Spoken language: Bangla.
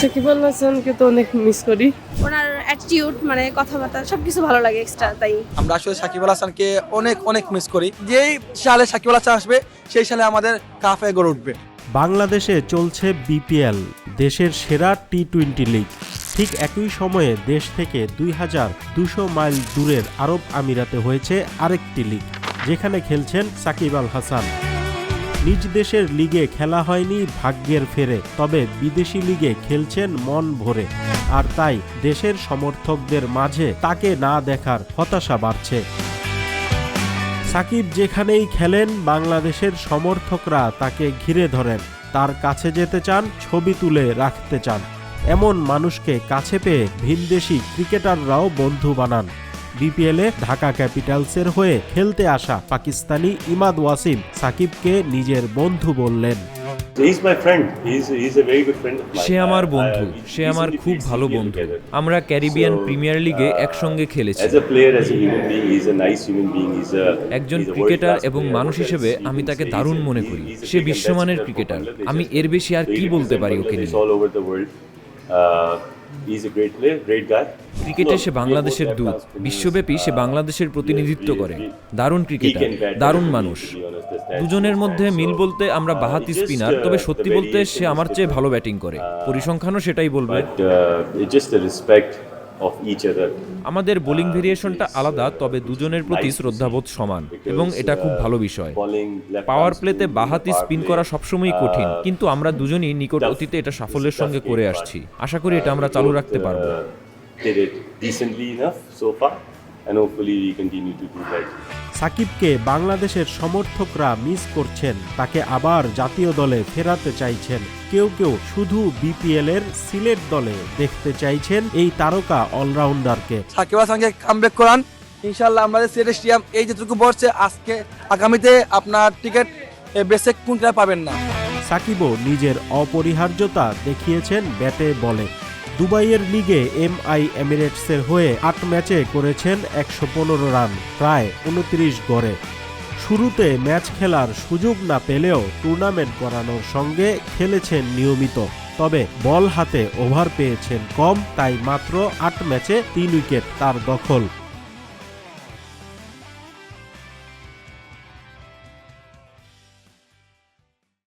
সাকিব আল হাসানকে তো অনেক মিস করি। ওনার অ্যাটিটিউড মানে কথাবার্তা সবকিছু ভালো লাগে এক্সট্রা, তাই আমরা আসলে সাকিব আল হাসানকে অনেক অনেক মিস করি। যেই সালে সাকিব আল হাসান আসবে সেই সালে আমাদের কাফে গড়ে উঠবে। বাংলাদেশে চলছে বিপিএল, দেশের সেরা টি-20 লিগ। ঠিক একই সময়ে দেশ থেকে 2200 মাইল দূরের আরব আমিরাতে হয়েছে আরেকটি লিগ, যেখানে খেলছেন সাকিব আল হাসান। নিজ দেশের লিগে খেলা হয়নি ভাগ্যের ফেরে, তবে বিদেশি লিগে খেলছেন মন ভরে। আর তাই দেশের সমর্থকদের মাঝে তাকে না দেখার হতাশা বাড়ছে। সাকিব যেখানেই খেলেন বাংলাদেশের সমর্থকরা তাকে ঘিরে ধরেন, তার কাছে যেতে চান, ছবি তুলে রাখতে চান। এমন মানুষকে কাছে পেয়ে ভিনদেশি ক্রিকেটাররাও বন্ধু বানান। বিপিএলে ঢাকা ক্যাপিটালসের হয়ে খেলতে আসা পাকিস্তানি ইমাদ ওয়াসিম সাকিবকে নিজের বন্ধু বললেন। সে আমার বন্ধু, সে আমার খুব ভালো বন্ধু। আমরা ক্যারিবিয়ান প্রিমিয়ার লিগে একসঙ্গে খেলেছি। একজন ক্রিকেটার এবং মানুষ হিসেবে আমি তাকে দারুণ মনে করি। সে বিশ্বমানের ক্রিকেটার, আমি এর বেশি আর কি বলতে পারি ওকে নিয়ে। ক্রিকেটে সে বাংলাদেশের দূত, বিশ্বব্যাপী সে বাংলাদেশের প্রতিনিধিত্ব করে। দারুণ ক্রিকেটার, দারুণ মানুষ। দুজনের মধ্যে মিল বলতে আমরা বাঁহাতি স্পিনার, তবে সত্যি বলতে সে আমার চেয়ে ভালো ব্যাটিং করে। পরিসংখ্যানও সেটাই বলবে। আমাদের বোলিং ভেরিয়েশনটা আলাদা, তবে দুজনের প্রতি শ্রদ্ধাবোধ সমান এবং এটা খুব ভালো বিষয়। পাওয়ার প্লেতে বাঁহাতি স্পিন করা সবসময়ই কঠিন, কিন্তু আমরা দুজনই নিকট অতীতে এটা সাফল্যের সঙ্গে করে আসছি। আশা করি এটা আমরা চালু রাখতে পারবো। সাকিবকে বাংলাদেশের সমর্থকরা মিস করছেন, তাকে আবার জাতীয় দলে ফেরাতে চাইছেন। কেউ কেউ শুধু বিপিএল এর সিলেট দলে দেখতে চাইছেন এই তারকা অলরাউন্ডারকে। সাকিব আল হাসানকে কামব্যাক করান, ইনশাআল্লাহ আমাদের সিলেট স্টেডিয়াম এই যেটুকু বসছে আজকে আগামীতে আপনার টিকিট বেসে কোন খেলা পাবেন না। সাকিবও নিজের অপরিহার্যতা দেখিয়েছেন ব্যাটে বলে। দুবাইয়ের লিগে এমিরেটসের হয়ে 8 ম্যাচে করেছেন 115 রান, প্রায় 29 গড়ে। শুরুতে ম্যাচ খেলার সুযোগ না পেলেও টুর্নামেন্ট করানোর সঙ্গে খেলেছেন নিয়মিত। তবে বল হাতে ওভার পেয়েছেন কম, তাই মাত্র 8 ম্যাচে 3 উইকেট তার দখল।